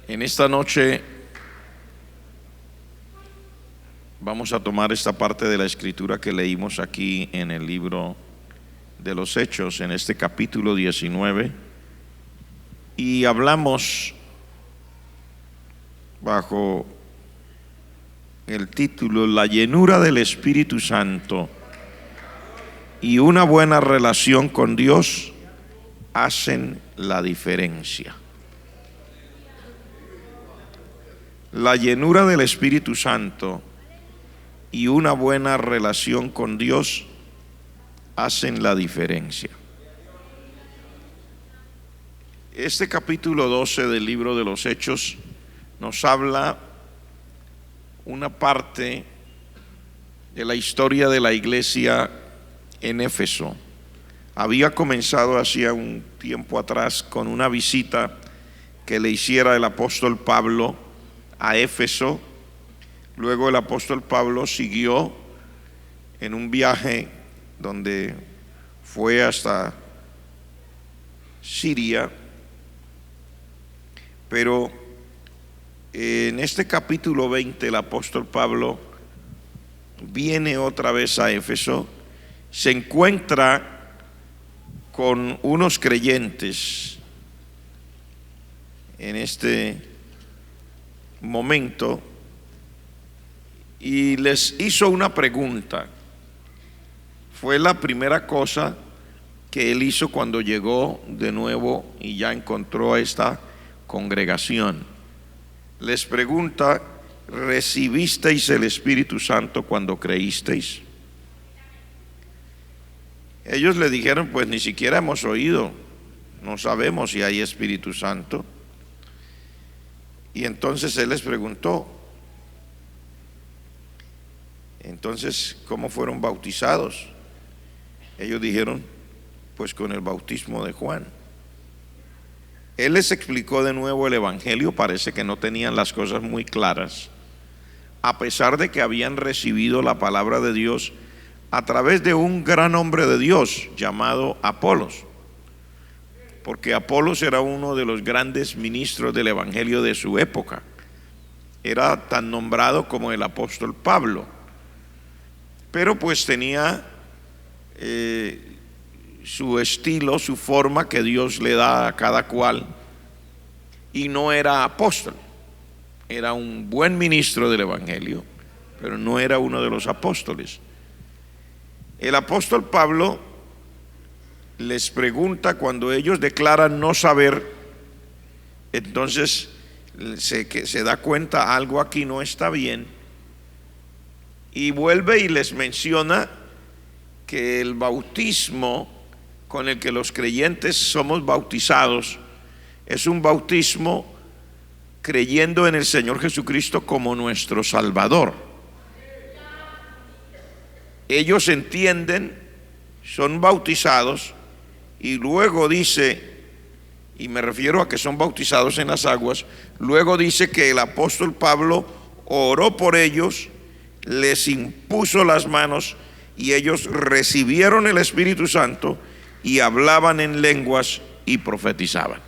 En esta noche vamos a tomar esta parte de la escritura que leímos aquí en el libro de los Hechos, en este capítulo 19, y hablamos bajo el título La llenura del Espíritu Santo y una buena relación con Dios hacen la diferencia. La llenura del Espíritu Santo y una buena relación con Dios hacen la diferencia. Este capítulo 12 del libro de los Hechos nos habla una parte de la historia de la iglesia en Éfeso. Había comenzado hacía un tiempo atrás con una visita que le hiciera el apóstol Pablo a Éfeso. Luego el apóstol Pablo siguió en un viaje donde fue hasta Siria, pero en este capítulo 20 el apóstol Pablo viene otra vez a Éfeso, se encuentra con unos creyentes en este momento y les hizo una pregunta. Fue la primera cosa que él hizo cuando llegó de nuevo y ya encontró a esta congregación. Les pregunta: ¿recibisteis el Espíritu Santo cuando creísteis? Ellos le dijeron: pues ni siquiera hemos oído, no sabemos si hay Espíritu Santo. Y entonces él les preguntó: entonces, ¿cómo fueron bautizados? Ellos dijeron: pues con el bautismo de Juan. Él les explicó de nuevo el evangelio. Parece que no tenían las cosas muy claras, a pesar de que habían recibido la palabra de Dios a través de un gran hombre de Dios llamado Apolos, porque Apolos era uno de los grandes ministros del evangelio de su época. Era tan nombrado como el apóstol Pablo, pero pues tenía su estilo, su forma que Dios le da a cada cual, y no era apóstol. Era un buen ministro del evangelio, pero no era uno de los apóstoles. El apóstol Pablo les pregunta, cuando ellos declaran no saber, entonces se da cuenta algo aquí no está bien, y vuelve y les menciona que el bautismo con el que los creyentes somos bautizados es un bautismo creyendo en el Señor Jesucristo como nuestro Salvador. Ellos entienden, son bautizados, y luego dice, y me refiero a que son bautizados en las aguas, luego dice que el apóstol Pablo oró por ellos, les impuso las manos y ellos recibieron el Espíritu Santo y hablaban en lenguas y profetizaban.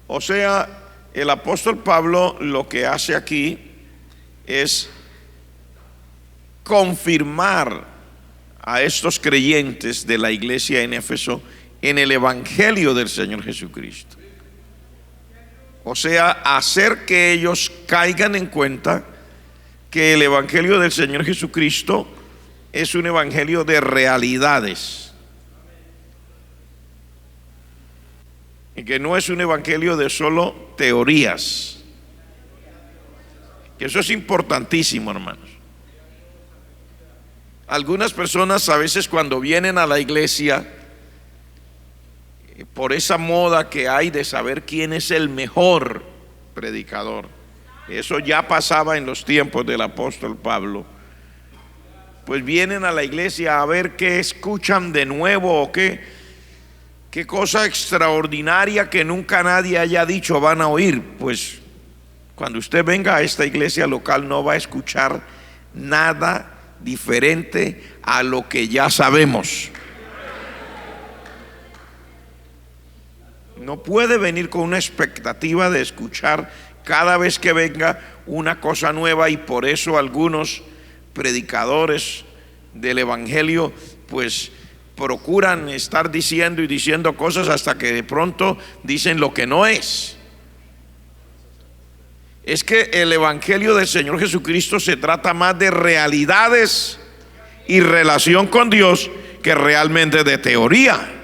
O sea, el apóstol Pablo lo que hace aquí es confirmar a estos creyentes de la iglesia en Éfeso en el evangelio del Señor Jesucristo. O sea, hacer que ellos caigan en cuenta que el evangelio del Señor Jesucristo es un evangelio de realidades, y que no es un evangelio de solo teorías. Que eso es importantísimo, hermanos. Algunas personas a veces cuando vienen a la iglesia, por esa moda que hay de saber quién es el mejor predicador, eso ya pasaba en los tiempos del apóstol Pablo, pues vienen a la iglesia a ver qué escuchan de nuevo o qué cosa extraordinaria que nunca nadie haya dicho van a oír. Pues cuando usted venga a esta iglesia local no va a escuchar nada diferente a lo que ya sabemos. No puede venir con una expectativa de escuchar cada vez que venga una cosa nueva, y por eso algunos predicadores del evangelio pues procuran estar diciendo y diciendo cosas hasta que de pronto dicen lo que no es. Es que el evangelio del Señor Jesucristo se trata más de realidades y relación con Dios que realmente de teoría.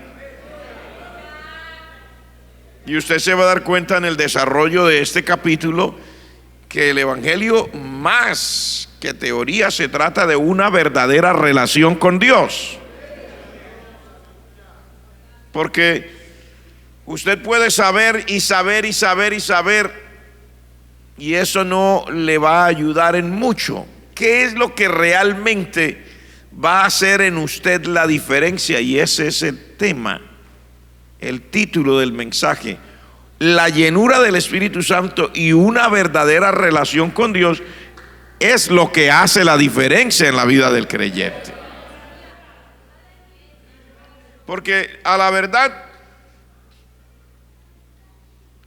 Y usted se va a dar cuenta en el desarrollo de este capítulo que el evangelio, más que teoría, se trata de una verdadera relación con Dios. Porque usted puede saber y saber y saber y saber, y eso no le va a ayudar en mucho. ¿Qué es lo que realmente va a hacer en usted la diferencia? Y ese es el tema, el título del mensaje: la llenura del Espíritu Santo y una verdadera relación con Dios es lo que hace la diferencia en la vida del creyente. Porque a la verdad,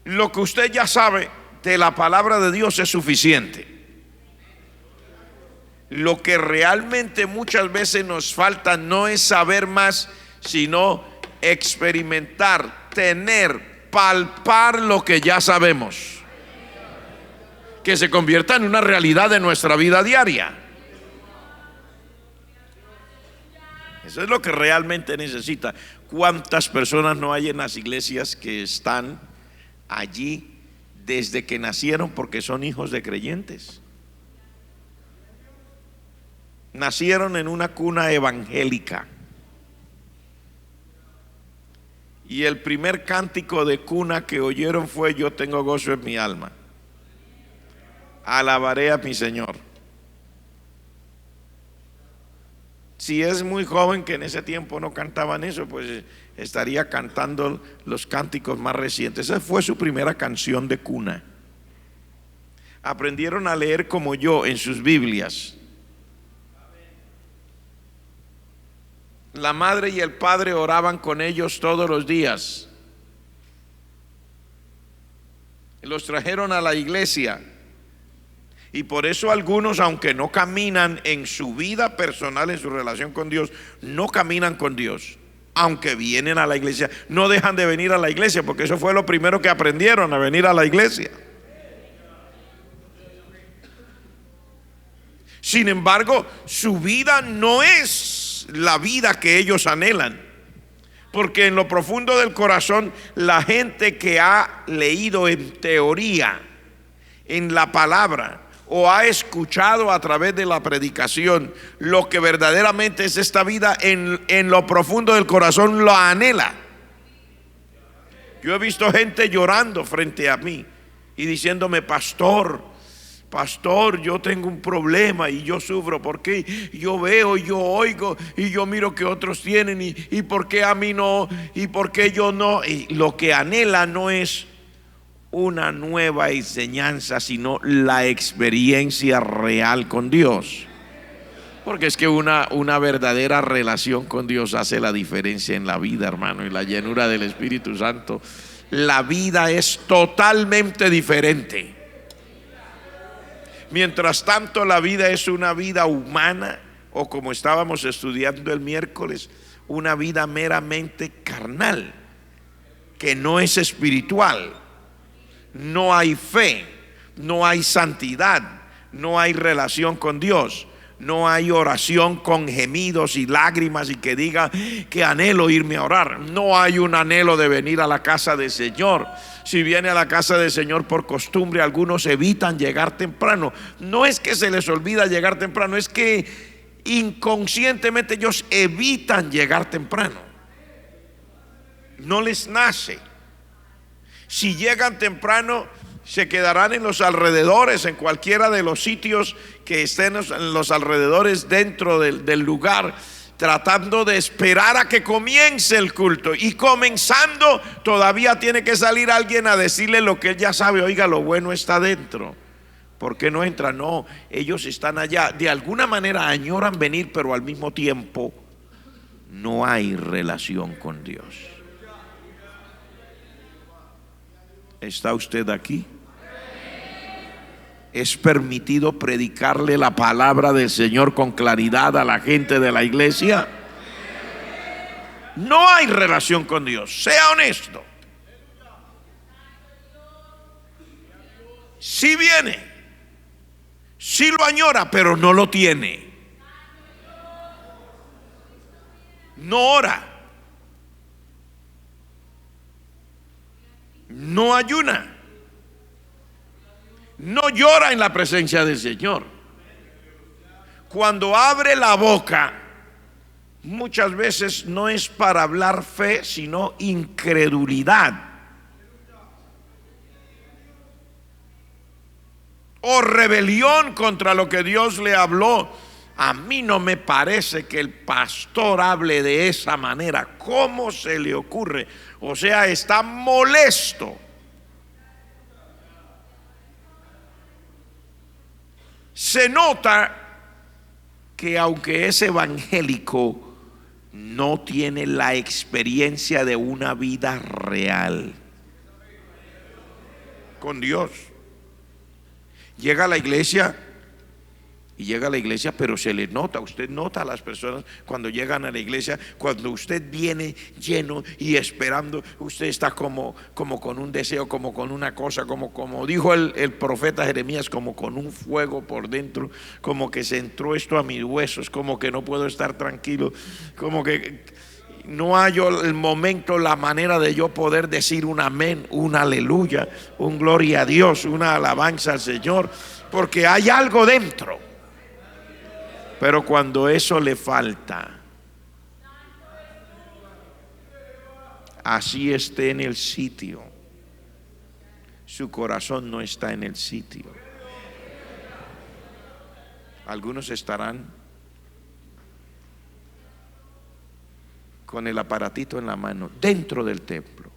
lo que usted ya sabe de la palabra de Dios es suficiente. Lo que realmente muchas veces nos falta no es saber más, sino experimentar, tener, palpar lo que ya sabemos, que se convierta en una realidad de nuestra vida diaria. Eso es lo que realmente necesita. ¿Cuántas personas no hay en las iglesias que están allí desde que nacieron porque son hijos de creyentes? Nacieron en una cuna evangélica, y el primer cántico de cuna que oyeron fue: yo tengo gozo en mi alma, alabaré a mi Señor. Si es muy joven que en ese tiempo no cantaban eso, pues estaría cantando los cánticos más recientes. Esa fue su primera canción de cuna. Aprendieron a leer como yo en sus Biblias. La madre y el padre oraban con ellos todos los días. Los trajeron a la iglesia. Y por eso algunos, aunque no caminan en su vida personal, en su relación con Dios, no caminan con Dios, aunque vienen a la iglesia, no dejan de venir a la iglesia, porque eso fue lo primero que aprendieron, a venir a la iglesia. Sin embargo, su vida no es la vida que ellos anhelan, porque en lo profundo del corazón, la gente que ha leído en teoría, en la palabra, o ha escuchado a través de la predicación lo que verdaderamente es esta vida, en lo profundo del corazón lo anhela. Yo he visto gente llorando frente a mí y diciéndome: pastor, yo tengo un problema y yo sufro porque yo veo, yo oigo y yo miro que otros tienen, y por qué a mí no, y por qué yo no. Y lo que anhela no es una nueva enseñanza, sino la experiencia real con Dios. Porque es que una verdadera relación con Dios hace la diferencia en la vida, hermano, y la llenura del Espíritu Santo. La vida es totalmente diferente. Mientras tanto, la vida es una vida humana, o como estábamos estudiando el miércoles, una vida meramente carnal, que no es espiritual. No hay fe, no hay santidad, no hay relación con Dios, no hay oración con gemidos y lágrimas y que diga que anhelo irme a orar. No hay un anhelo de venir a la casa del Señor. Si viene a la casa del Señor por costumbre, algunos evitan llegar temprano. No es que se les olvida llegar temprano, es que inconscientemente ellos evitan llegar temprano. No les nace. Si llegan temprano, se quedarán en los alrededores, en cualquiera de los sitios que estén en los alrededores dentro del lugar, tratando de esperar a que comience el culto. Y comenzando, todavía tiene que salir alguien a decirle lo que él ya sabe: oiga, lo bueno está dentro. ¿Por qué no entra? No, ellos están allá. De alguna manera añoran venir, pero al mismo tiempo no hay relación con Dios. ¿Está usted aquí? ¿Es permitido predicarle la palabra del Señor con claridad a la gente de la iglesia? No hay relación con Dios. Sea honesto. Sí viene, sí lo añora, pero no lo tiene. No ora, no ayuna, no llora en la presencia del Señor. Cuando abre la boca, muchas veces no es para hablar fe, sino incredulidad o rebelión contra lo que Dios le habló. A mí no me parece que el pastor hable de esa manera. ¿Cómo se le ocurre? O sea, está molesto. Se nota que aunque es evangélico, no tiene la experiencia de una vida real con Dios. Llega a la iglesia pero se le nota. Usted nota a las personas cuando llegan a la iglesia, cuando usted viene lleno y esperando, usted está como con un deseo, como con una cosa, como dijo el profeta Jeremías, como con un fuego por dentro, como que se entró esto a mis huesos, como que no puedo estar tranquilo, como que no hallo el momento, la manera de yo poder decir un amén, un aleluya, un gloria a Dios, una alabanza al Señor, porque hay algo dentro. Pero cuando eso le falta, así esté en el sitio, su corazón no está en el sitio. Algunos estarán con el aparatito en la mano dentro del templo,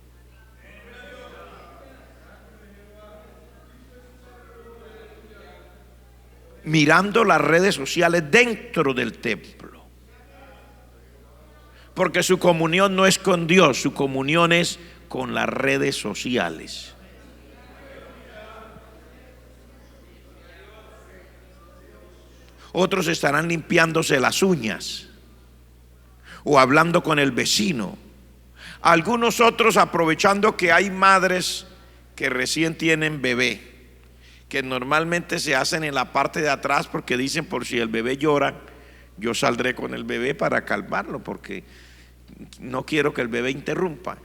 mirando las redes sociales dentro del templo, porque su comunión no es con Dios, su comunión es con las redes sociales. Otros estarán limpiándose las uñas o hablando con el vecino. Algunos otros aprovechando que hay madres que recién tienen bebé, que normalmente se hacen en la parte de atrás, porque dicen, por si el bebé llora, yo saldré con el bebé para calmarlo, porque no quiero que el bebé interrumpa.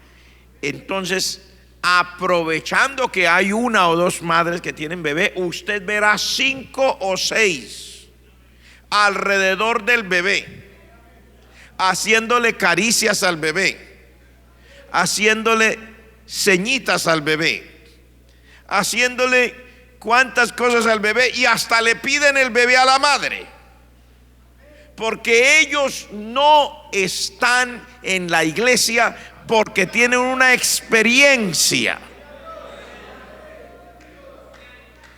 Entonces, aprovechando que hay una o dos madres que tienen bebé, usted verá 5 o 6 alrededor del bebé, haciéndole caricias al bebé, haciéndole ceñitas al bebé, haciéndole cuántas cosas al bebé, y hasta le piden el bebé a la madre, porque ellos no están en la iglesia porque tienen una experiencia.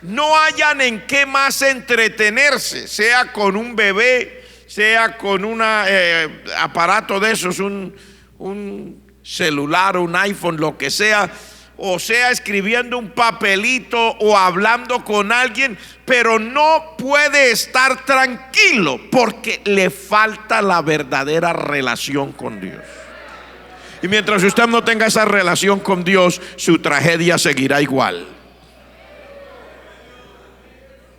No hayan en qué más entretenerse, sea con un bebé, sea con un aparato de esos, un celular, un iPhone, lo que sea, o sea escribiendo un papelito o hablando con alguien, pero no puede estar tranquilo porque le falta la verdadera relación con Dios. Y mientras usted no tenga esa relación con Dios, su tragedia seguirá igual.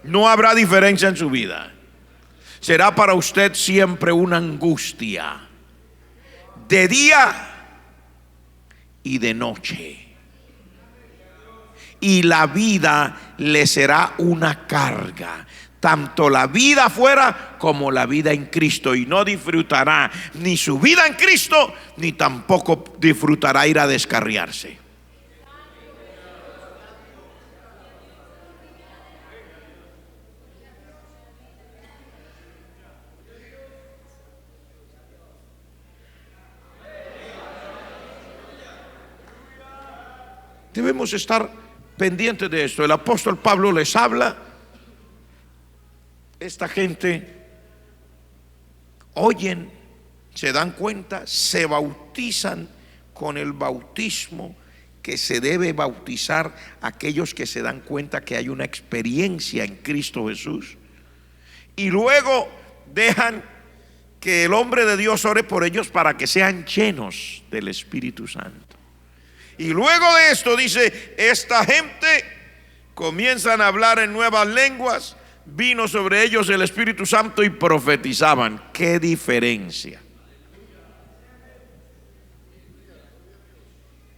No habrá diferencia en su vida. Será para usted siempre una angustia, de día y de noche. Y la vida le será una carga, tanto la vida afuera como la vida en Cristo, y no disfrutará ni su vida en Cristo, ni tampoco disfrutará ir a descarriarse. Debemos estar pendientes de esto. El apóstol Pablo les habla. Esta gente oyen, se dan cuenta, se bautizan con el bautismo que se debe bautizar aquellos que se dan cuenta que hay una experiencia en Cristo Jesús, y luego dejan que el hombre de Dios ore por ellos para que sean llenos del Espíritu Santo. Y luego de esto dice, esta gente comienzan a hablar en nuevas lenguas, vino sobre ellos el Espíritu Santo y profetizaban. ¿Qué diferencia?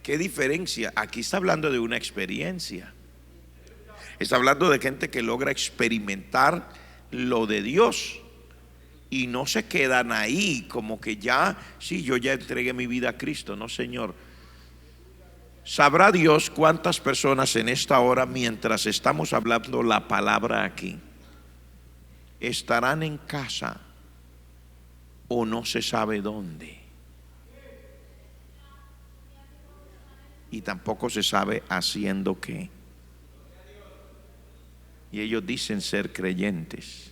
¿Qué diferencia? Aquí está hablando de una experiencia. Está hablando de gente que logra experimentar lo de Dios y no se quedan ahí como que ya, sí, yo ya entregué mi vida a Cristo. No, Señor. Sabrá Dios cuántas personas en esta hora, mientras estamos hablando la palabra aquí, estarán en casa o no se sabe dónde. Y tampoco se sabe haciendo qué. Y ellos dicen ser creyentes.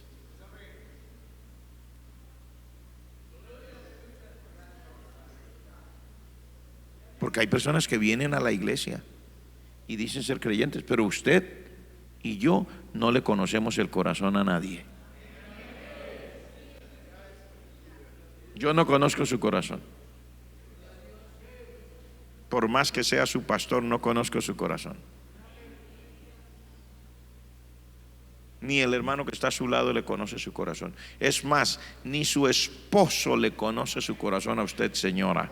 Porque hay personas que vienen a la iglesia y dicen ser creyentes, pero usted y yo no le conocemos el corazón a nadie. Yo no conozco su corazón. Por más que sea su pastor, no conozco su corazón. Ni el hermano que está a su lado le conoce su corazón. Es más, ni su esposo le conoce su corazón a usted, señora.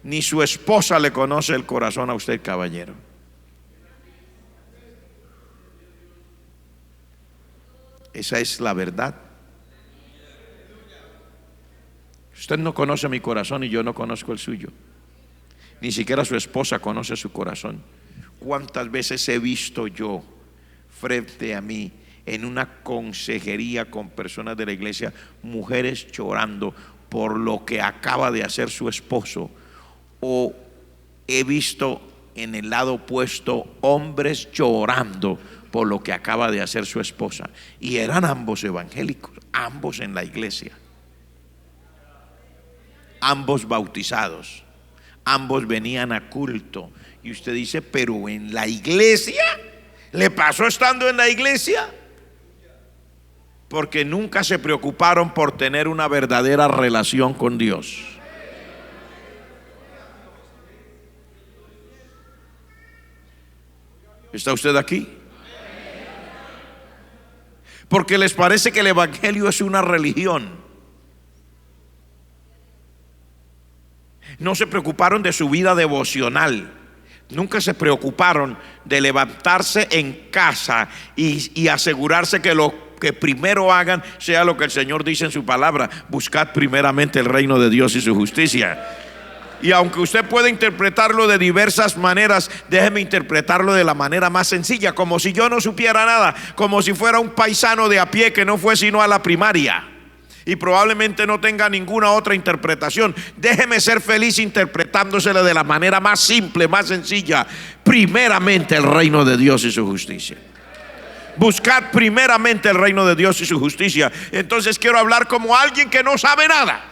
Ni su esposa le conoce el corazón a usted, caballero. Esa es la verdad. Usted no conoce mi corazón y yo no conozco el suyo. Ni siquiera su esposa conoce su corazón. ¿Cuántas veces he visto yo frente a mí en una consejería con personas de la iglesia, mujeres llorando por lo que acaba de hacer su esposo? O he visto en el lado opuesto hombres llorando por lo que acaba de hacer su esposa, y eran ambos evangélicos, ambos en la iglesia, ambos bautizados, ambos venían a culto. Y usted dice, pero en la iglesia, ¿le pasó estando en la iglesia? Porque nunca se preocuparon por tener una verdadera relación con Dios. ¿Está usted aquí? Porque les parece que el evangelio es una religión. No se preocuparon de su vida devocional. Nunca se preocuparon de levantarse en casa y asegurarse que lo que primero hagan sea lo que el Señor dice en su palabra: buscad primeramente el reino de Dios y su justicia. Y aunque usted puede interpretarlo de diversas maneras, déjeme interpretarlo de la manera más sencilla, como si yo no supiera nada, como si fuera un paisano de a pie que no fue sino a la primaria y probablemente no tenga ninguna otra interpretación. Déjeme ser feliz interpretándosela de la manera más simple, más sencilla: primeramente el reino de Dios y su justicia. Buscad primeramente el reino de Dios y su justicia. Entonces quiero hablar como alguien que no sabe nada,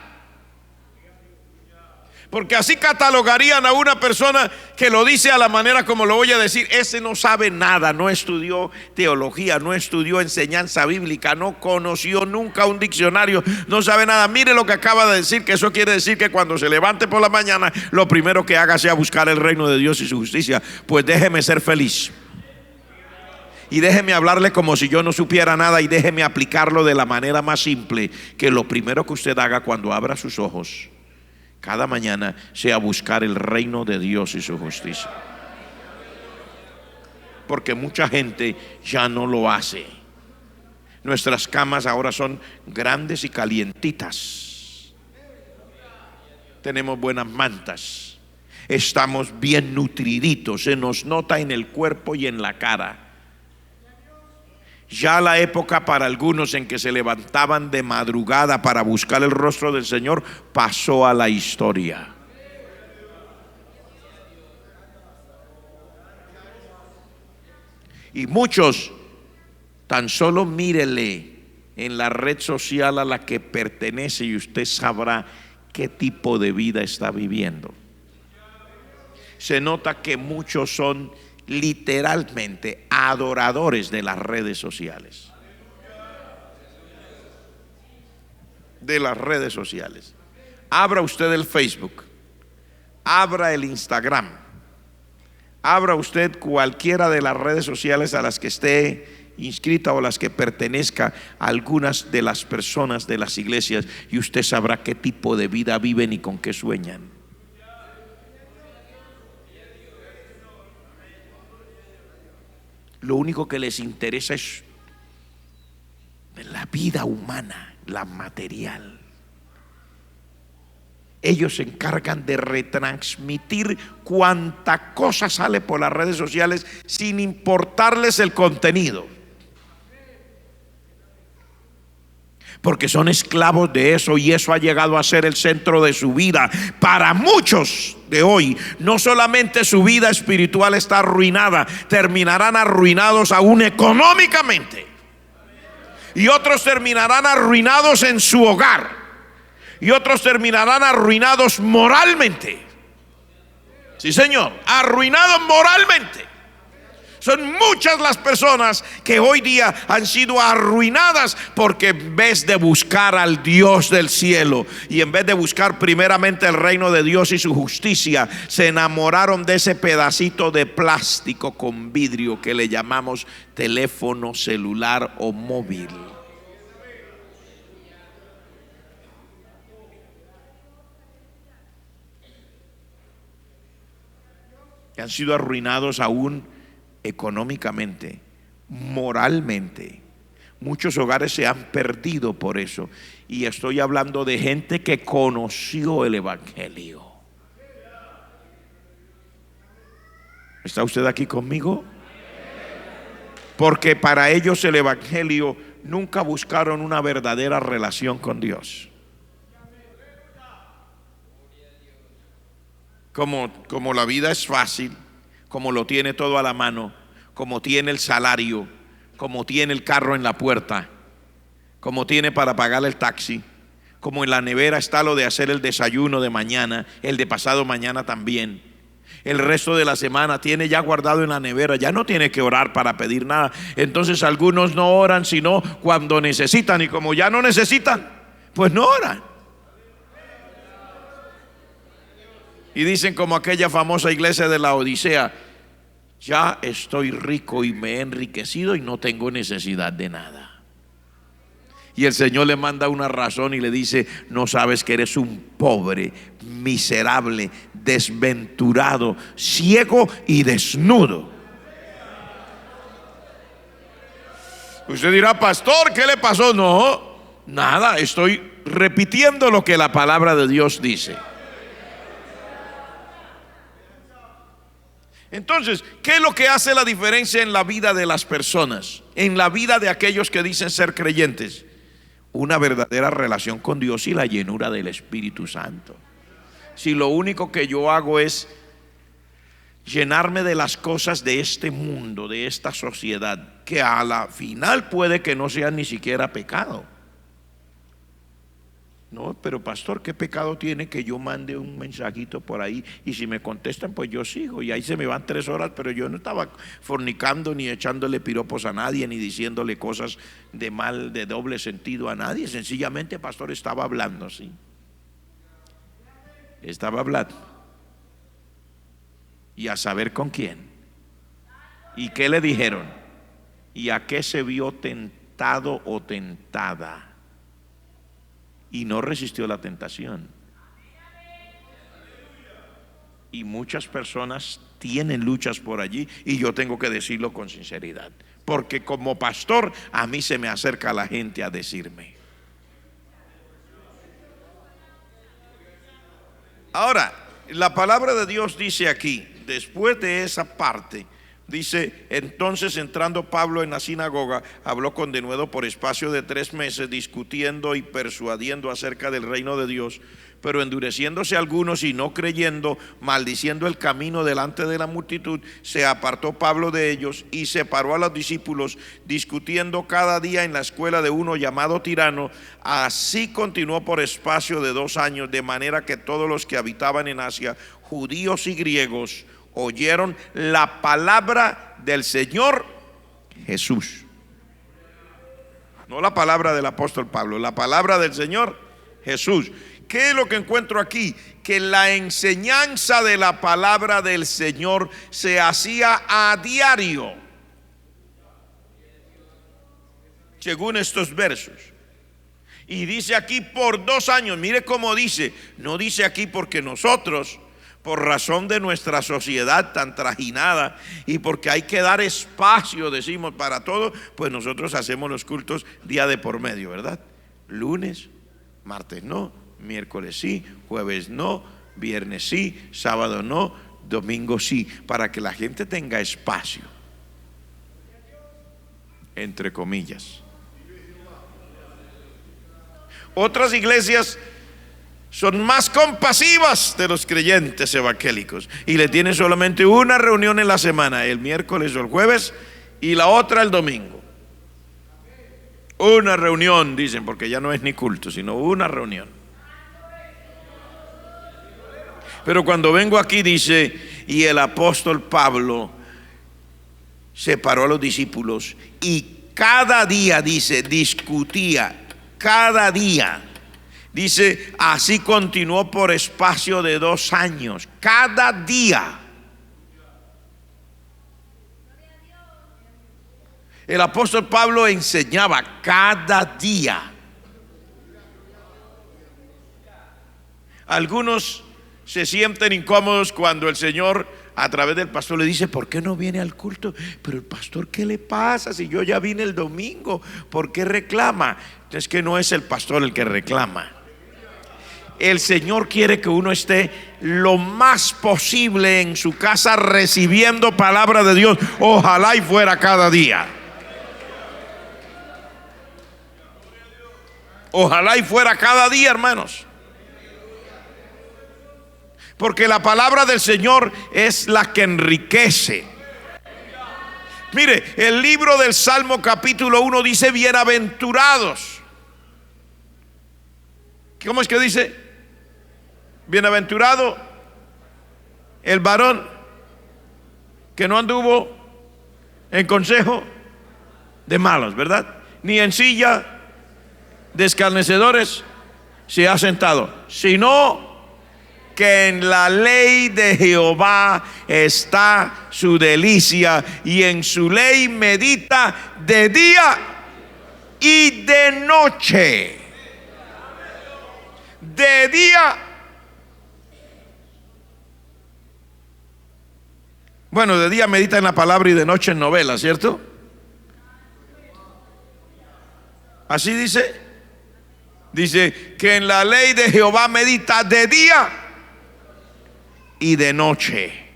porque así catalogarían a una persona que lo dice a la manera como lo voy a decir: ese no sabe nada, no estudió teología, no estudió enseñanza bíblica, no conoció nunca un diccionario, no sabe nada. Mire lo que acaba de decir, que eso quiere decir que cuando se levante por la mañana, lo primero que haga sea buscar el reino de Dios y su justicia. Pues déjeme ser feliz y déjeme hablarle como si yo no supiera nada, y déjeme aplicarlo de la manera más simple: que lo primero que usted haga cuando abra sus ojos cada mañana sea buscar el reino de Dios y su justicia. Porque mucha gente ya no lo hace. Nuestras camas ahora son grandes y calientitas. Tenemos buenas mantas. Estamos bien nutriditos. Se nos nota en el cuerpo y en la cara. Ya la época para algunos en que se levantaban de madrugada para buscar el rostro del Señor pasó a la historia. Y muchos, tan solo mírele en la red social a la que pertenece y usted sabrá qué tipo de vida está viviendo. se nota que muchos son literalmente adoradores de las redes sociales. De las redes sociales. Abra usted el Facebook, abra el Instagram, abra usted cualquiera de las redes sociales a las que esté inscrita o las que pertenezca a algunas de las personas de las iglesias, y usted sabrá qué tipo de vida viven y con qué sueñan. Lo único que les interesa es la vida humana, la material. Ellos se encargan de retransmitir cuanta cosa sale por las redes sociales sin importarles el contenido, porque son esclavos de eso, y eso ha llegado a ser el centro de su vida. Para muchos de hoy, no solamente su vida espiritual está arruinada, terminarán arruinados aún económicamente, y otros terminarán arruinados en su hogar, y otros terminarán arruinados moralmente. Sí, señor, arruinados moralmente. Son muchas las personas que hoy día han sido arruinadas porque en vez de buscar al Dios del cielo y en vez de buscar primeramente el reino de Dios y su justicia, se enamoraron de ese pedacito de plástico con vidrio que le llamamos teléfono celular o móvil. Que han sido arruinados aún económicamente, moralmente. Muchos hogares se han perdido por eso, y estoy hablando de gente que conoció el evangelio. ¿Está usted aquí conmigo? Porque para ellos el evangelio, nunca buscaron una verdadera relación con Dios. Como la vida es fácil, como lo tiene todo a la mano, como tiene el salario, como tiene el carro en la puerta, como tiene para pagar el taxi, como en la nevera está lo de hacer el desayuno de mañana, el de pasado mañana también, el resto de la semana tiene ya guardado en la nevera, ya no tiene que orar para pedir nada. Entonces algunos no oran sino cuando necesitan, y como ya no necesitan, pues no oran. Y dicen como aquella famosa iglesia de la Odisea: ya estoy rico y me he enriquecido y no tengo necesidad de nada. Y el Señor le manda una razón y le dice: no sabes que eres un pobre, miserable, desventurado, ciego y desnudo. Usted dirá: pastor, ¿qué le pasó? No, nada, estoy repitiendo lo que la palabra de Dios dice. Entonces, ¿qué es lo que hace la diferencia en la vida de las personas, en la vida de aquellos que dicen ser creyentes? Una verdadera relación con Dios y la llenura del Espíritu Santo. Si lo único que yo hago es llenarme de las cosas de este mundo, de esta sociedad, que a la final puede que no sea ni siquiera pecado. No, pero pastor, ¿qué pecado tiene que yo mande un mensajito por ahí y si me contestan pues yo sigo, y ahí se me van 3 horas, pero yo no estaba fornicando ni echándole piropos a nadie ni diciéndole cosas de doble sentido a nadie? Sencillamente, pastor, estaba hablando, sí. Estaba hablando. Y a saber con quién. ¿Y qué le dijeron? ¿Y a qué se vio tentado o tentada? Y no resistió la tentación. Y muchas personas tienen luchas por allí, y yo tengo que decirlo con sinceridad, porque como pastor a mí se me acerca la gente a decirme. Ahora, la palabra de Dios dice aquí, después de esa parte, dice: entonces entrando Pablo en la sinagoga, habló con denuedo por espacio de 3 meses, discutiendo y persuadiendo acerca del reino de Dios. Pero endureciéndose algunos y no creyendo, maldiciendo el camino delante de la multitud, se apartó Pablo de ellos y separó a los discípulos, discutiendo cada día en la escuela de uno llamado Tirano. Así continuó por espacio de 2 años, de manera que todos los que habitaban en Asia, judíos y griegos, oyeron la palabra del Señor Jesús. No la palabra del apóstol Pablo, la palabra del Señor Jesús. ¿Qué es lo que encuentro aquí? Que la enseñanza de la palabra del Señor se hacía a diario, según estos versos. Y dice aquí por 2 años. Mire cómo dice. No dice aquí porque nosotros, por razón de nuestra sociedad tan trajinada y porque hay que dar espacio, decimos, para todo, pues nosotros hacemos los cultos día de por medio, ¿verdad? Lunes, martes no, miércoles sí, jueves no, viernes sí, sábado no, domingo sí, para que la gente tenga espacio, entre comillas. Otras iglesias son más compasivas de los creyentes evangélicos y le tienen solamente una reunión en la semana, el miércoles o el jueves, y la otra el domingo. Una reunión, dicen, porque ya no es ni culto, sino una reunión. Pero cuando vengo aquí dice, y el apóstol Pablo separó a los discípulos y cada día, dice, discutía. Cada día, dice, así continuó por espacio de 2 años. Cada día. El apóstol Pablo enseñaba cada día. Algunos se sienten incómodos cuando el Señor a través del pastor le dice: ¿por qué no viene al culto? Pero el pastor, ¿qué le pasa? Si yo ya vine el domingo, ¿por qué reclama? Es que no es el pastor el que reclama. El Señor quiere que uno esté lo más posible en su casa recibiendo palabra de Dios. Ojalá y fuera cada día. Ojalá y fuera cada día, hermanos. Porque la palabra del Señor es la que enriquece. Mire, el libro del Salmo capítulo 1 dice: bienaventurados. ¿Cómo es que dice? Bienaventurado el varón que no anduvo en consejo de malos, ¿verdad? Ni en silla de escarnecedores se ha sentado, sino que en la ley de Jehová está su delicia, y en su ley medita de día y de noche. De día, bueno, de día medita en la palabra y de noche en novela, ¿cierto? Así dice. Dice que en la ley de Jehová medita de día y de noche.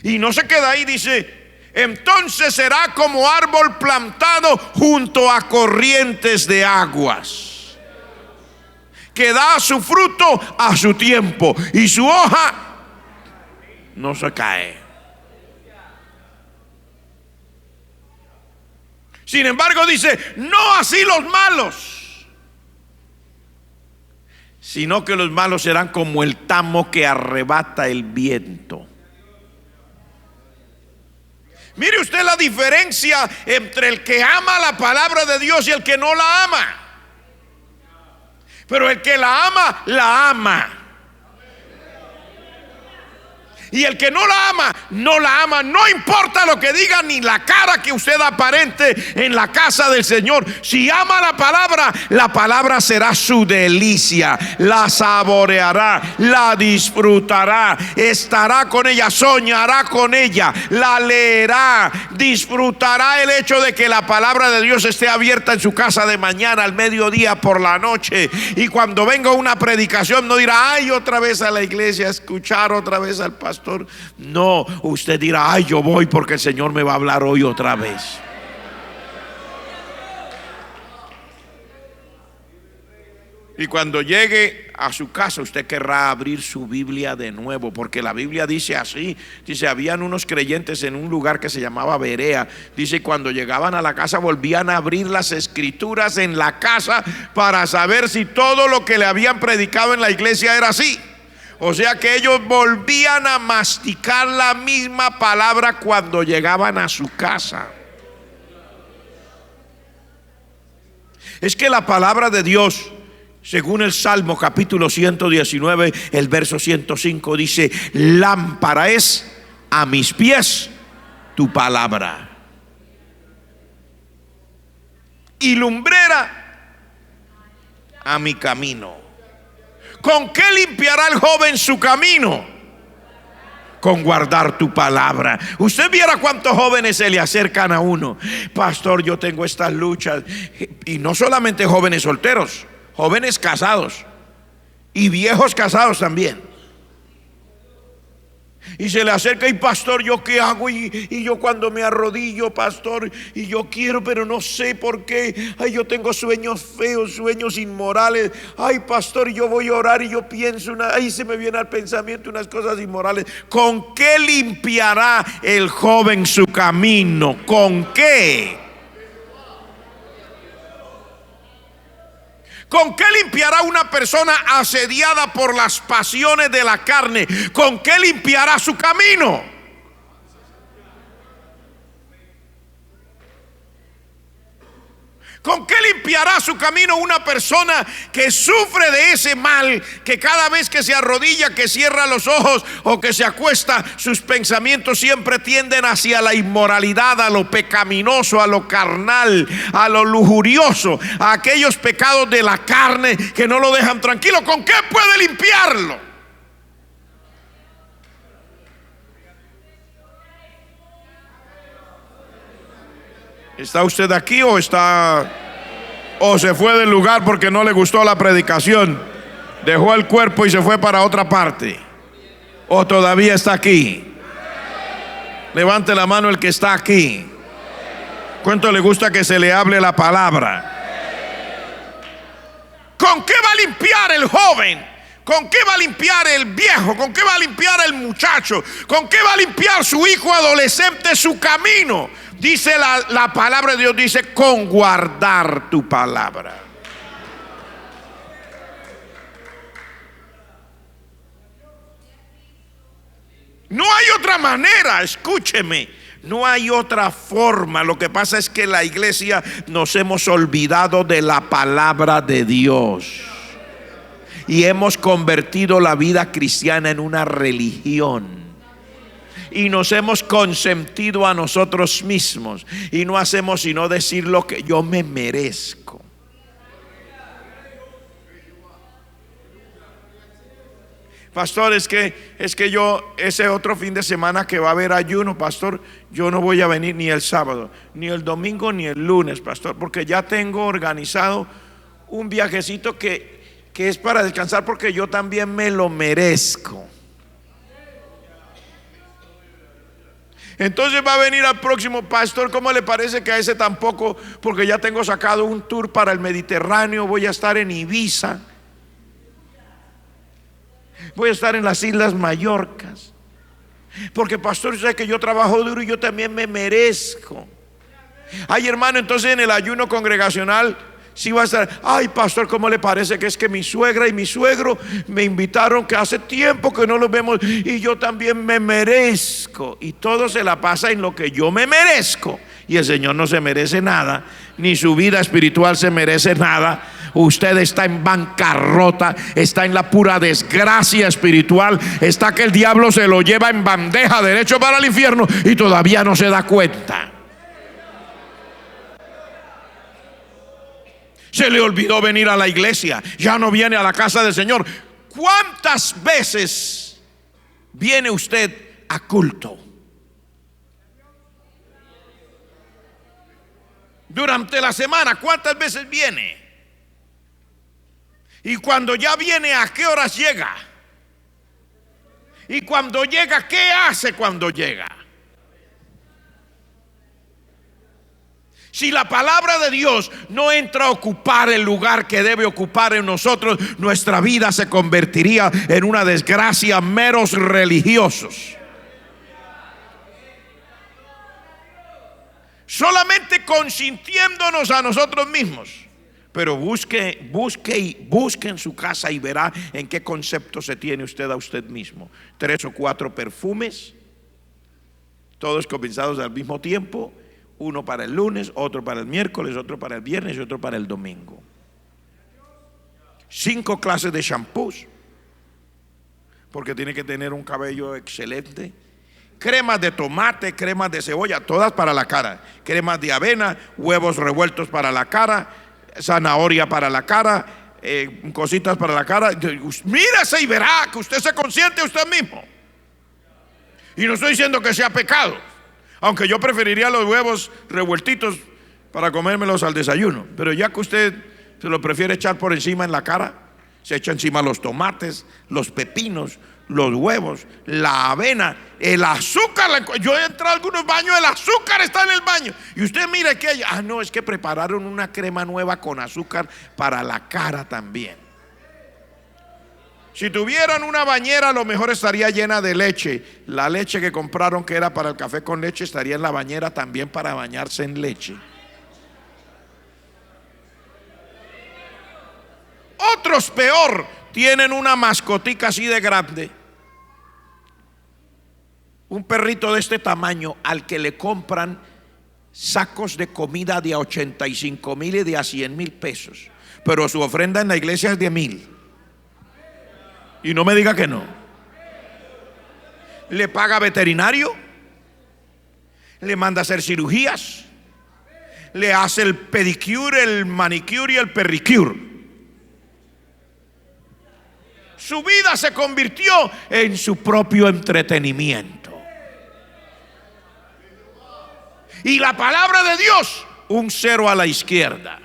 Y no se queda ahí, dice: entonces será como árbol plantado junto a corrientes de aguas, que da su fruto a su tiempo, y su hoja no se cae. Sin embargo, dice: no así los malos, sino que los malos serán como el tamo que arrebata el viento. Mire usted la diferencia entre el que ama la palabra de Dios y el que no la ama. Pero el que la ama, la ama. Y el que no la ama, no la ama. No importa lo que diga ni la cara que usted aparente en la casa del Señor. Si ama la palabra será su delicia. La saboreará, la disfrutará, estará con ella, soñará con ella, la leerá, disfrutará el hecho de que la palabra de Dios esté abierta en su casa de mañana, al mediodía, por la noche. Y cuando venga una predicación, no dirá: ay, otra vez a la iglesia, a escuchar otra vez al pastor. No, usted dirá: ay, yo voy porque el Señor me va a hablar hoy otra vez. Y cuando llegue a su casa, usted querrá abrir su Biblia de nuevo, porque la Biblia dice así. Dice: habían unos creyentes en un lugar que se llamaba Berea. Dice: cuando llegaban a la casa volvían a abrir las escrituras en la casa para saber si todo lo que le habían predicado en la iglesia era así. O sea que ellos volvían a masticar la misma palabra cuando llegaban a su casa. Es que la palabra de Dios, según el Salmo capítulo 119, el verso 105 dice: lámpara es a mis pies tu palabra y lumbrera a mi camino. ¿Con qué limpiará el joven su camino? Con guardar tu palabra. Usted viera cuántos jóvenes se le acercan a uno: pastor, yo tengo estas luchas. Y no solamente jóvenes solteros, jóvenes casados y viejos casados también. Y se le acerca: y pastor, ¿yo qué hago? Y yo cuando me arrodillo, pastor, y yo quiero, pero no sé por qué. Ay, yo tengo sueños feos, sueños inmorales. Ay, pastor, yo voy a orar y yo pienso, ahí se me viene al pensamiento unas cosas inmorales. ¿Con qué limpiará el joven su camino? ¿Con qué? ¿Con qué limpiará una persona asediada por las pasiones de la carne? ¿Con qué limpiará su camino? ¿Con qué limpiará su camino una persona que sufre de ese mal, que cada vez que se arrodilla, que cierra los ojos o que se acuesta, sus pensamientos siempre tienden hacia la inmoralidad, a lo pecaminoso, a lo carnal, a lo lujurioso, a aquellos pecados de la carne que no lo dejan tranquilo? ¿Con qué puede limpiarlo? ¿Está usted aquí o se fue del lugar porque no le gustó la predicación? Dejó el cuerpo y se fue para otra parte. ¿O todavía está aquí? Levante la mano el que está aquí. ¿Cuánto le gusta que se le hable la palabra? ¿Con qué va a limpiar el joven? ¿Con qué va a limpiar el viejo? ¿Con qué va a limpiar el muchacho? ¿Con qué va a limpiar su hijo adolescente su camino? Dice la palabra de Dios, dice: con guardar tu palabra. No hay otra manera, escúcheme. No hay otra forma. Lo que pasa es que la iglesia nos hemos olvidado de la palabra de Dios y hemos convertido la vida cristiana en una religión. Y nos hemos consentido a nosotros mismos y no hacemos sino decir lo que yo me merezco. Pastor, es que yo, ese otro fin de semana que va a haber ayuno, pastor, yo no voy a venir ni el sábado, ni el domingo, ni el lunes, pastor, porque ya tengo organizado un viajecito que es para descansar, porque yo también me lo merezco. Entonces va a venir al próximo: pastor, ¿cómo le parece que a ese tampoco? Porque ya tengo sacado un tour para el Mediterráneo, voy a estar en Ibiza, voy a estar en las Islas Mallorcas, porque pastor, sabe que yo trabajo duro y yo también me merezco. Ay, hermano, entonces en el ayuno congregacional sí va a estar: ay, pastor, ¿cómo le parece que es que mi suegra y mi suegro me invitaron, que hace tiempo que no los vemos y yo también me merezco? Y todo se la pasa en lo que yo me merezco. Y el Señor no se merece nada, ni su vida espiritual se merece nada. Usted está en bancarrota, está en la pura desgracia espiritual, está que el diablo se lo lleva en bandeja derecho para el infierno y todavía no se da cuenta. Se le olvidó venir a la iglesia, ya no viene a la casa del Señor. ¿Cuántas veces viene usted a culto? Durante la semana, ¿cuántas veces viene? Y cuando ya viene, ¿a qué horas llega? Y cuando llega, ¿qué hace cuando llega? Si la palabra de Dios no entra a ocupar el lugar que debe ocupar en nosotros, nuestra vida se convertiría en una desgracia, meros religiosos. Solamente consintiéndonos a nosotros mismos, Pero busque en su casa y verá en qué concepto se tiene usted a usted mismo. 3 o 4 perfumes, todos comenzados al mismo tiempo, uno para el lunes, otro para el miércoles, otro para el viernes y otro para el domingo. 5 clases de shampoos, porque tiene que tener un cabello excelente. Cremas de tomate, cremas de cebolla, todas para la cara. Cremas de avena, huevos revueltos para la cara, zanahoria para la cara, cositas para la cara. Mírese y verá que usted se consiente a usted mismo. Y no estoy diciendo que sea pecado, aunque yo preferiría los huevos revueltitos para comérmelos al desayuno. Pero ya que usted se lo prefiere echar por encima en la cara, se echa encima los tomates, los pepinos, los huevos, la avena, el azúcar. Yo he entrado a algunos baños, el azúcar está en el baño. Y usted mire que no, es que prepararon una crema nueva con azúcar para la cara también. Si tuvieran una bañera, a lo mejor estaría llena de leche. La leche que compraron, que era para el café con leche, estaría en la bañera también para bañarse en leche. Otros peor, tienen una mascotica así de grande, un perrito de este tamaño, al que le compran sacos de comida de a 85,000 y de a 100,000 pesos, pero su ofrenda en la iglesia es de 1,000. Y no me diga que no. Le paga veterinario, le manda a hacer cirugías, le hace el pedicure, el manicure y el perricure. Su vida se convirtió en su propio entretenimiento. Y la palabra de Dios, un 0 a la izquierda.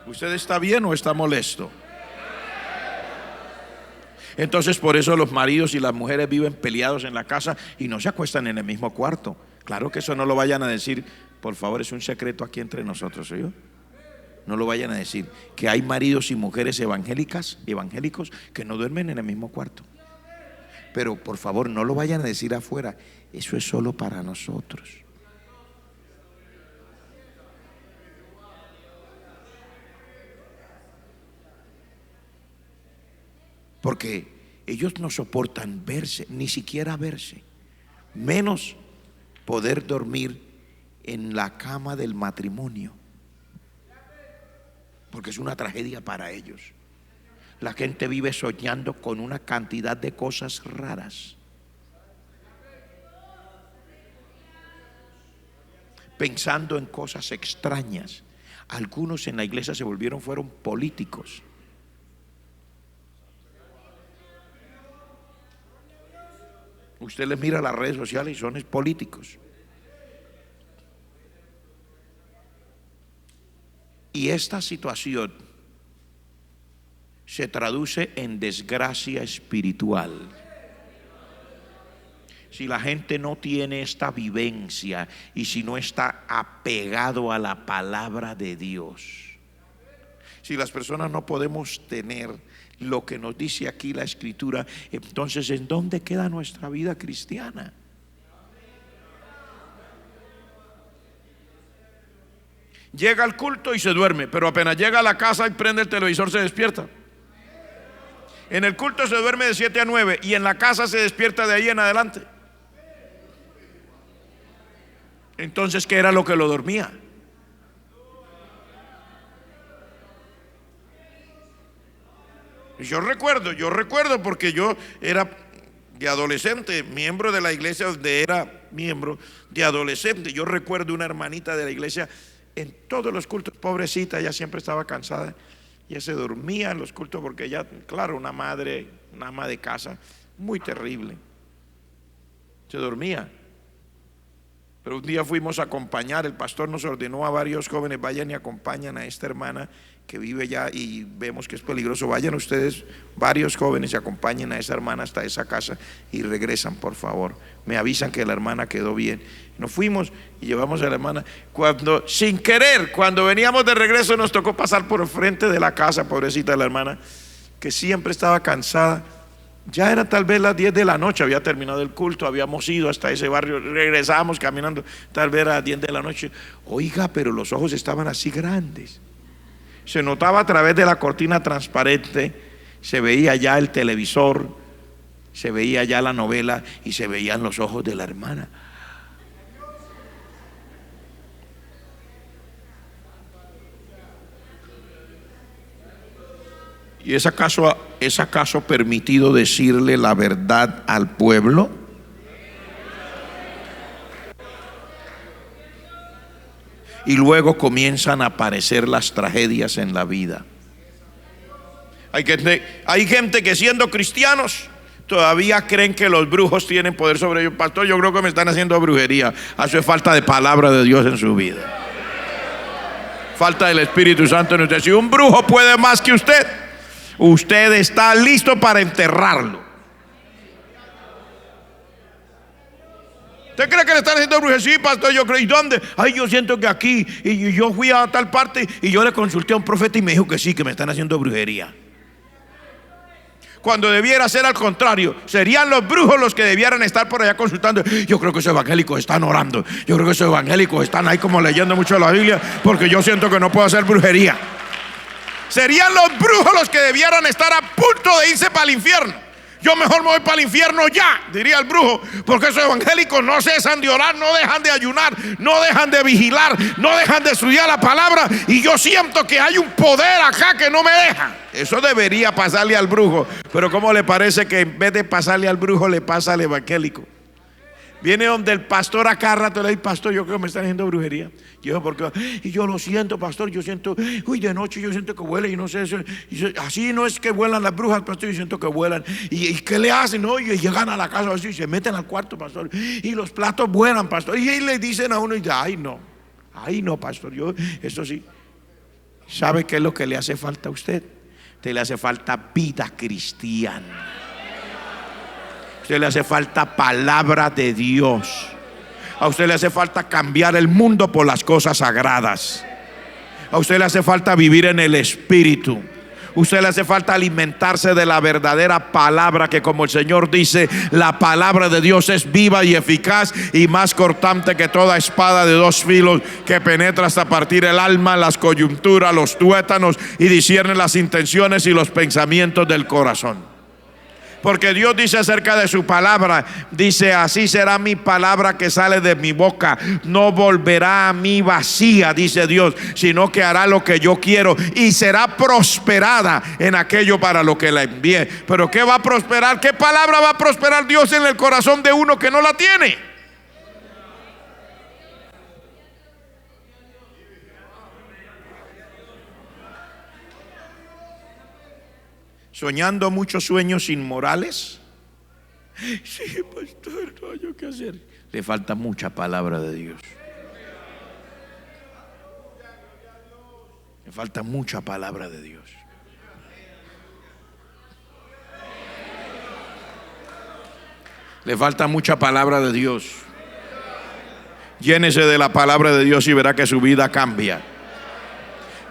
¿Usted está bien o está molesto? Entonces por eso los maridos y las mujeres viven peleados en la casa y no se acuestan en el mismo cuarto. Claro que eso no lo vayan a decir, por favor, es un secreto aquí entre nosotros, ¿sí? No lo vayan a decir, que hay maridos y mujeres evangélicos que no duermen en el mismo cuarto. Pero por favor, no lo vayan a decir afuera, eso es solo para nosotros. Porque ellos no soportan verse, ni siquiera verse, menos poder dormir en la cama del matrimonio, porque es una tragedia para ellos. La gente vive soñando con una cantidad de cosas raras, pensando en cosas extrañas. Algunos en la iglesia fueron políticos. Usted les mira las redes sociales y son políticos. Y esta situación se traduce en desgracia espiritual. Si la gente no tiene esta vivencia y si no está apegado a la palabra de Dios, si las personas no podemos tener lo que nos dice aquí la Escritura, entonces ¿en dónde queda nuestra vida cristiana? Llega al culto y se duerme, pero apenas llega a la casa y prende el televisor se despierta. En el culto se duerme de 7 a 9 y en la casa se despierta de ahí en adelante. Entonces, ¿qué era lo que lo dormía? Yo recuerdo porque yo era de adolescente, miembro de la iglesia donde era miembro de adolescente. Yo recuerdo una hermanita de la iglesia en todos los cultos, pobrecita, ella siempre estaba cansada, ella se dormía en los cultos porque ella, claro, una ama de casa, muy terrible, se dormía. Pero un día fuimos a acompañar, el pastor nos ordenó a varios jóvenes, vayan y acompañan a esta hermana que vive allá y vemos que es peligroso. Vayan ustedes, varios jóvenes, y acompañen a esa hermana hasta esa casa y regresan, por favor. Me avisan que la hermana quedó bien. Nos fuimos y llevamos a la hermana. Cuando, sin querer, cuando veníamos de regreso, nos tocó pasar por el frente de la casa, pobrecita la hermana, que siempre estaba cansada. Ya era tal vez las 10 de la noche, había terminado el culto, habíamos ido hasta ese barrio, regresábamos caminando, tal vez a las 10 de la noche. Oiga, pero los ojos estaban así grandes. Se notaba a través de la cortina transparente, se veía ya el televisor, se veía ya la novela y se veían los ojos de la hermana. ¿Y es acaso permitido decirle la verdad al pueblo? Y luego comienzan a aparecer las tragedias en la vida. Hay gente que siendo cristianos todavía creen que los brujos tienen poder sobre ellos. Pastor, yo creo que me están haciendo brujería. Eso es falta de palabra de Dios en su vida. Falta del Espíritu Santo en usted. Si un brujo puede más que usted, usted está listo para enterrarlo. ¿Usted cree que le están haciendo brujería? Sí, pastor, yo creo. ¿Y dónde? Ay, yo siento que aquí. Y yo fui a tal parte y yo le consulté a un profeta y me dijo que sí, que me están haciendo brujería. Cuando debiera ser al contrario. Serían los brujos los que debieran estar por allá consultando. Yo creo que esos evangélicos están orando. Yo creo que esos evangélicos están ahí como leyendo mucho la Biblia, porque yo siento que no puedo hacer brujería. Serían los brujos los que debieran estar a punto de irse para el infierno. Yo mejor me voy para el infierno ya, diría el brujo, porque esos evangélicos no cesan de orar, no dejan de ayunar, no dejan de vigilar, no dejan de estudiar la palabra, y yo siento que hay un poder acá que no me deja. Eso debería pasarle al brujo, pero ¿cómo le parece que en vez de pasarle al brujo le pasa al evangélico? Viene donde el pastor a cada rato le dice: pastor, yo creo que me están haciendo brujería. Y yo lo siento, pastor, yo siento, de noche yo siento que huele y no sé, así no es que vuelan las brujas, pastor, yo siento que vuelan. ¿Y qué le hacen? No, y llegan a la casa así, y se meten al cuarto, pastor, y los platos vuelan, pastor, y le dicen a uno, y ay no, pastor, eso sí. ¿Sabe qué es lo que le hace falta a usted? Te le hace falta vida cristiana. A usted le hace falta palabra de Dios. A usted le hace falta cambiar el mundo por las cosas sagradas. A usted le hace falta vivir en el Espíritu. A usted le hace falta alimentarse de la verdadera palabra, que como el Señor dice, la palabra de Dios es viva y eficaz y más cortante que toda espada de dos filos, que penetra hasta partir el alma, las coyunturas, los tuétanos, y discierne las intenciones y los pensamientos del corazón. Porque Dios dice acerca de su palabra, dice: así será mi palabra que sale de mi boca, no volverá a mí vacía, dice Dios, sino que hará lo que yo quiero y será prosperada en aquello para lo que la envié. Pero ¿qué va a prosperar? ¿Qué palabra va a prosperar Dios en el corazón de uno que no la tiene? Soñando muchos sueños inmorales. Sí, pastor, no hay qué hacer. Le falta mucha palabra de Dios. Le falta mucha palabra de Dios. Le falta mucha palabra de Dios. Llénese de la palabra de Dios y verá que su vida cambia.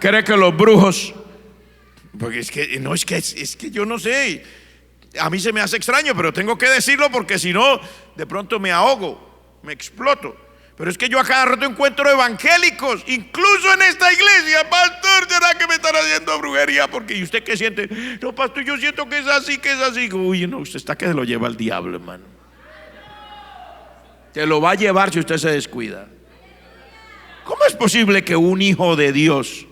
¿Cree que los brujos? Porque es que yo no sé, a mí se me hace extraño, pero tengo que decirlo porque si no, de pronto me ahogo, me exploto. Pero es que yo a cada rato encuentro evangélicos, incluso en esta iglesia: pastor, ¿será que me están haciendo brujería? Porque, ¿y usted qué siente? No, pastor, yo siento que es así, que es así. Uy, no, usted está que se lo lleva al diablo, hermano. Se lo va a llevar si usted se descuida. ¿Cómo es posible que un hijo de Dios,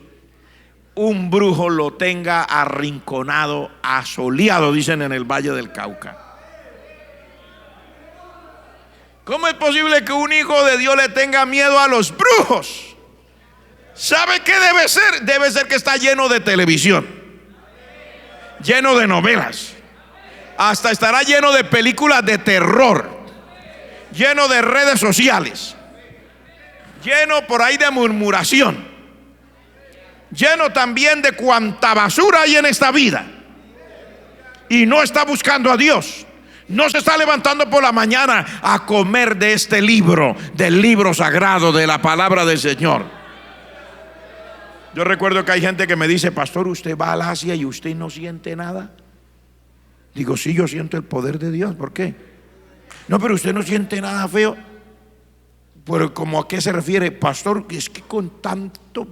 un brujo, lo tenga arrinconado, asoleado, dicen en el Valle del Cauca? ¿Cómo es posible que un hijo de Dios le tenga miedo a los brujos? ¿Sabe qué debe ser? Debe ser que está lleno de televisión, lleno de novelas, hasta estará lleno de películas de terror, lleno de redes sociales, lleno por ahí de murmuración, lleno también de cuanta basura hay en esta vida, y no está buscando a Dios. No se está levantando por la mañana a comer de este libro, del libro sagrado, de la palabra del Señor. Yo recuerdo que hay gente que me dice: pastor, ¿usted va al Asia y usted no siente nada? Digo, sí, yo siento el poder de Dios. ¿Por qué? No, pero usted no siente nada feo. Pero ¿cómo a qué se refiere, pastor? Es que con tanto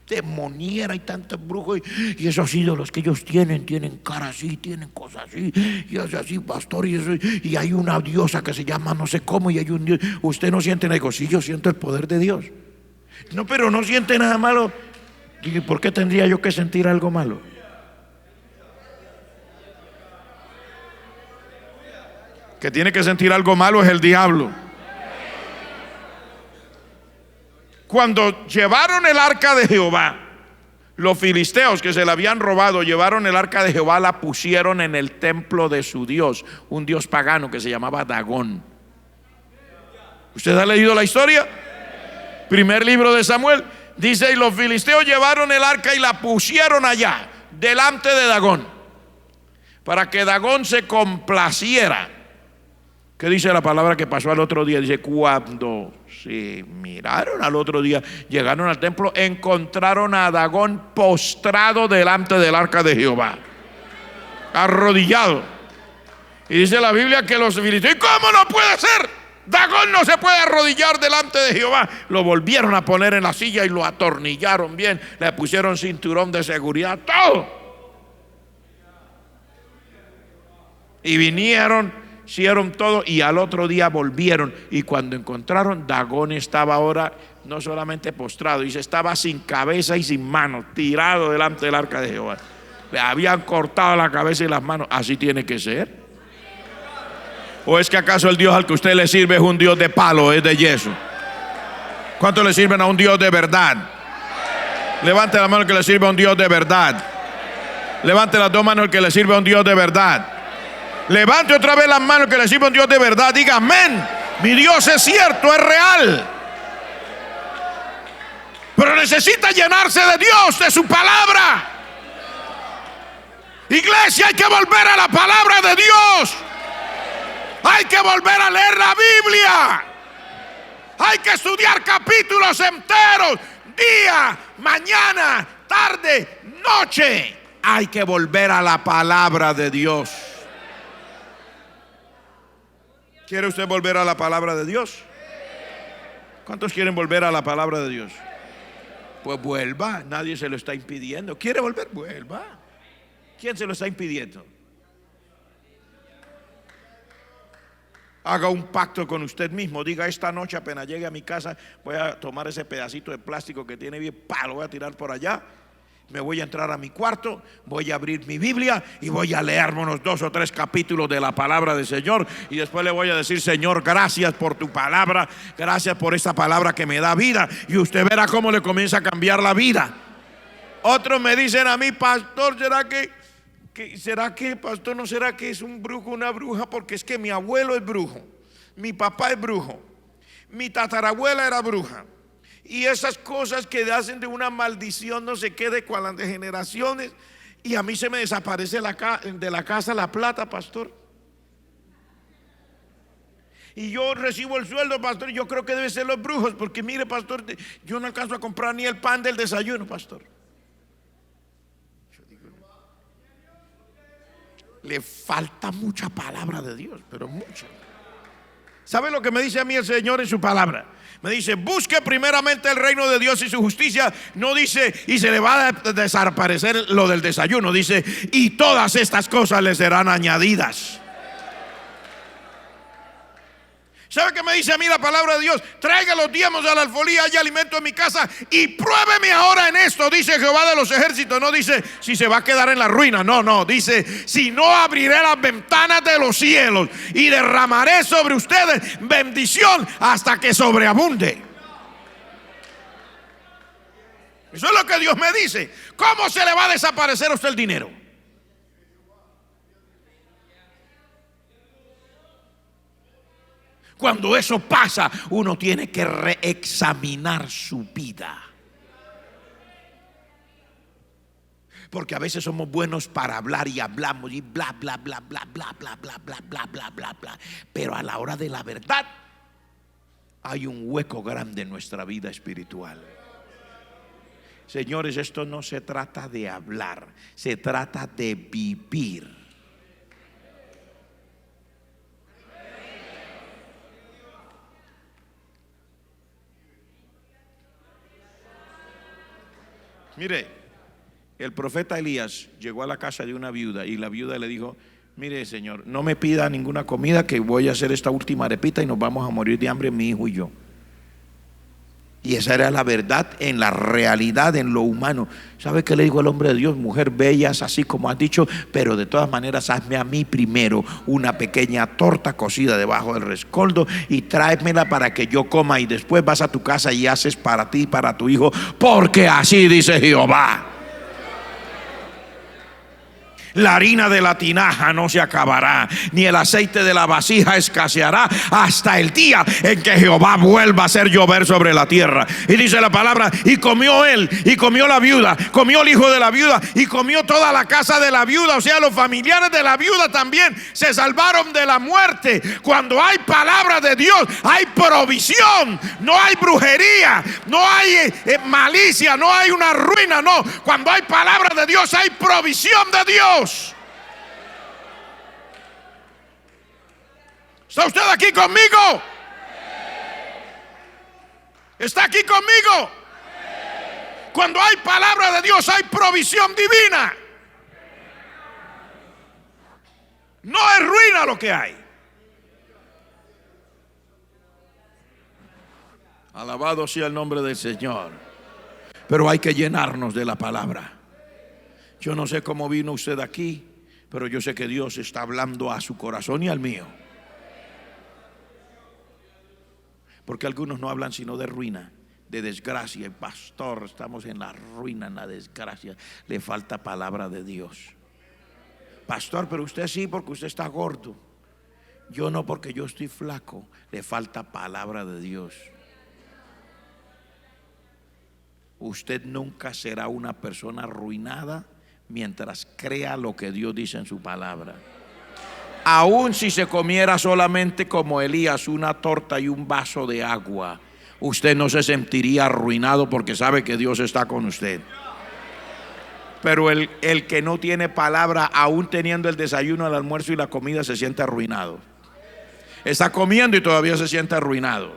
demoniera y tantos brujos y esos ídolos que ellos tienen cara así, tienen cosas así, y hace así, pastor, y hay una diosa que se llama no sé cómo, y hay un Dios. Usted no siente nada. Digo, sí, yo siento el poder de Dios. No, pero no siente nada malo. Digo, ¿por qué tendría yo que sentir algo malo? Que tiene que sentir algo malo es el diablo. Cuando llevaron el arca de Jehová, los filisteos que se la habían robado, llevaron el arca de Jehová, la pusieron en el templo de su dios, un dios pagano que se llamaba Dagón. ¿Usted ha leído la historia? Primer libro de Samuel. Dice, y los filisteos llevaron el arca y la pusieron allá, delante de Dagón, para que Dagón se complaciera. ¿Qué dice la palabra que pasó al otro día? Dice, cuando se miraron al otro día, llegaron al templo, encontraron a Dagón postrado delante del arca de Jehová, arrodillado. Y dice la Biblia que los filisteos, ¿y cómo no puede ser? Dagón no se puede arrodillar delante de Jehová. Lo volvieron a poner en la silla y lo atornillaron bien, le pusieron cinturón de seguridad, todo. Y vinieron, hicieron todo, y al otro día volvieron, y cuando encontraron, Dagón estaba ahora no solamente postrado, dice, estaba sin cabeza y sin manos, tirado delante del arca de Jehová. Le habían cortado la cabeza y las manos. Así tiene que ser. ¿O es que acaso el Dios al que usted le sirve es un Dios de palo, es de yeso? ¿Cuántos le sirven a un Dios de verdad? Levante la mano el que le sirve a un Dios de verdad. Levante las dos manos el que le sirve a un Dios de verdad. Levante otra vez las manos que le sirve a un Dios de verdad. Diga amén. Mi Dios es cierto, es real. Pero necesita llenarse de Dios, de su palabra. Iglesia, hay que volver a la palabra de Dios. Hay que volver a leer la Biblia. Hay que estudiar capítulos enteros, día, mañana, tarde, noche. Hay que volver a la palabra de Dios. ¿Quiere usted volver a la palabra de Dios? ¿Cuántos quieren volver a la palabra de Dios? Pues vuelva, nadie se lo está impidiendo. ¿Quiere volver? Vuelva. ¿Quién se lo está impidiendo? Haga un pacto con usted mismo. Diga, esta noche apenas llegue a mi casa, voy a tomar ese pedacito de plástico que tiene bien, lo voy a tirar por allá. Me voy a entrar a mi cuarto, voy a abrir mi Biblia y voy a leerme unos 2 o 3 capítulos de la palabra del Señor. Y después le voy a decir, Señor, gracias por tu palabra, gracias por esta palabra que me da vida. Y usted verá cómo le comienza a cambiar la vida. Otros me dicen a mí, pastor, ¿será que, pastor, no será que es un brujo, una bruja? Porque es que mi abuelo es brujo, mi papá es brujo, mi tatarabuela era bruja. Y esas cosas que hacen de una maldición no se quede con las de generaciones. Y a mí se me desaparece de la casa la plata, pastor. Y yo recibo el sueldo, pastor, y yo creo que debe ser los brujos. Porque mire, pastor, yo no alcanzo a comprar ni el pan del desayuno, pastor. Yo digo, le falta mucha palabra de Dios, pero mucha. ¿Sabe lo que me dice a mí el Señor en su palabra? Me dice, busque primeramente el reino de Dios y su justicia. No dice, y se le va a desaparecer lo del desayuno. Dice, y todas estas cosas le serán añadidas. ¿Sabe qué me dice a mí la palabra de Dios? Traiga los diezmos a la alfolía, hay alimento en mi casa, y pruébeme ahora en esto, dice Jehová de los ejércitos. No dice si se va a quedar en la ruina, no, dice, si no, abriré las ventanas de los cielos y derramaré sobre ustedes bendición hasta que sobreabunde. Eso es lo que Dios me dice. ¿Cómo se le va a desaparecer a usted el dinero? Cuando eso pasa, uno tiene que reexaminar su vida. Porque a veces somos buenos para hablar y hablamos y bla, bla, bla, bla, bla, bla, bla, bla, bla, bla, bla, bla. Pero a la hora de la verdad, hay un hueco grande en nuestra vida espiritual. Señores, esto no se trata de hablar, se trata de vivir. Mire, el profeta Elías llegó a la casa de una viuda y la viuda le dijo: mire, señor, no me pida ninguna comida, que voy a hacer esta última arepita y nos vamos a morir de hambre mi hijo y yo. Y esa era la verdad en la realidad, en lo humano. ¿Sabe qué le dijo el hombre de Dios? Mujer bella, así como has dicho, pero de todas maneras hazme a mí primero una pequeña torta cocida debajo del rescoldo y tráemela para que yo coma, y después vas a tu casa y haces para ti y para tu hijo, porque así dice Jehová. La harina de la tinaja no se acabará, ni el aceite de la vasija escaseará hasta el día en que Jehová vuelva a hacer llover sobre la tierra. Y dice la palabra: y comió él, y comió la viuda, comió el hijo de la viuda, y comió toda la casa de la viuda. O sea, los familiares de la viuda también se salvaron de la muerte. Cuando hay palabra de Dios, hay provisión, no hay brujería, no hay malicia, no hay una ruina, no. Cuando hay palabra de Dios, hay provisión de Dios. ¿Está usted aquí conmigo? ¿Está aquí conmigo? Cuando hay palabra de Dios, hay provisión divina. No es ruina lo que hay. Alabado sea el nombre del Señor. Pero hay que llenarnos de la palabra. Yo no sé cómo vino usted aquí, pero yo sé que Dios está hablando a su corazón y al mío. Porque algunos no hablan sino de ruina, de desgracia. Y pastor, estamos en la ruina, en la desgracia. Le falta palabra de Dios. Pastor, pero usted sí, porque usted está gordo. Yo no, porque yo estoy flaco. Le falta palabra de Dios. Usted nunca será una persona arruinada mientras crea lo que Dios dice en su palabra. Aun si se comiera solamente como Elías una torta y un vaso de agua, usted no se sentiría arruinado, porque sabe que Dios está con usted. Pero el que no tiene palabra, aún teniendo el desayuno, el almuerzo y la comida, se siente arruinado. Está comiendo y todavía se siente arruinado,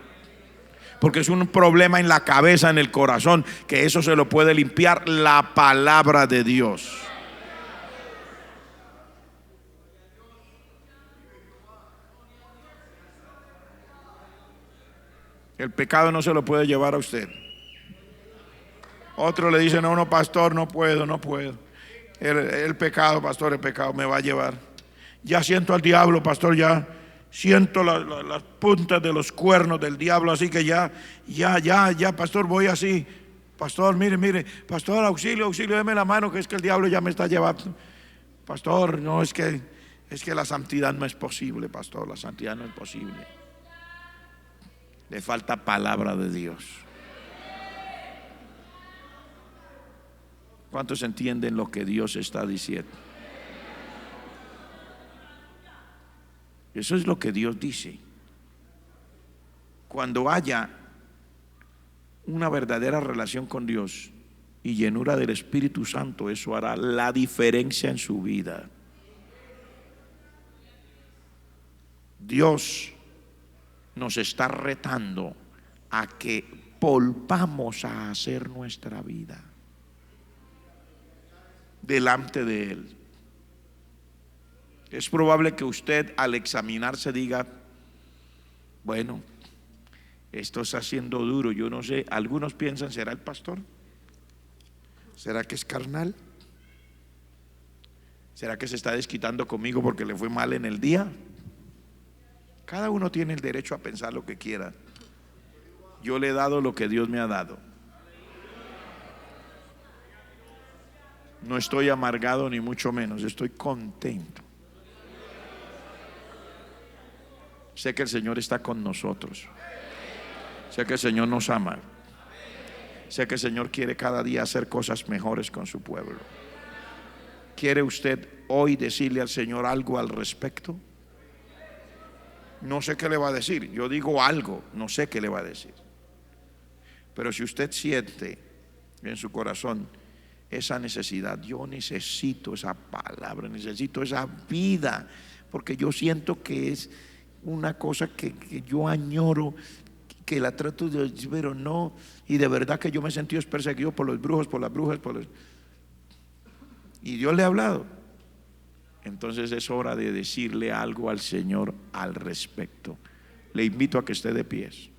porque es un problema en la cabeza, en el corazón, que eso se lo puede limpiar la palabra de Dios. El pecado no se lo puede llevar a usted. Otro le dice: no, pastor, no puedo. El pecado, pastor, el pecado me va a llevar. Ya siento al diablo, pastor, ya siento las puntas de los cuernos del diablo, así que ya, pastor, voy así. Pastor, mire, pastor, auxilio, deme la mano, que es que el diablo ya me está llevando. Pastor, no, es que la santidad no es posible, pastor, la santidad no es posible. Le falta palabra de Dios. ¿Cuántos entienden lo que Dios está diciendo? Eso es lo que Dios dice. Cuando haya una verdadera relación con Dios y llenura del Espíritu Santo, eso hará la diferencia en su vida. Dios nos está retando a que volvamos a hacer nuestra vida delante de Él. Es probable que usted, al examinarse, diga: bueno, esto está siendo duro, yo no sé. Algunos piensan: ¿será el pastor? ¿Será que es carnal? ¿Será que se está desquitando conmigo porque le fue mal en el día? Cada uno tiene el derecho a pensar lo que quiera. Yo le he dado lo que Dios me ha dado. No estoy amargado ni mucho menos, estoy contento. Sé que el Señor está con nosotros. Sé que el Señor nos ama. Sé que el Señor quiere cada día hacer cosas mejores con su pueblo. ¿Quiere usted hoy decirle al Señor algo al respecto? No sé qué le va a decir. Yo digo algo, no sé qué le va a decir. Pero si usted siente en su corazón esa necesidad: yo necesito esa palabra, necesito esa vida, porque yo siento que es una cosa que yo añoro, que la trato de, pero no, y de verdad que yo me he sentido perseguido por los brujos, por las brujas, y Dios le ha hablado. Entonces es hora de decirle algo al Señor al respecto. Le invito a que esté de pies.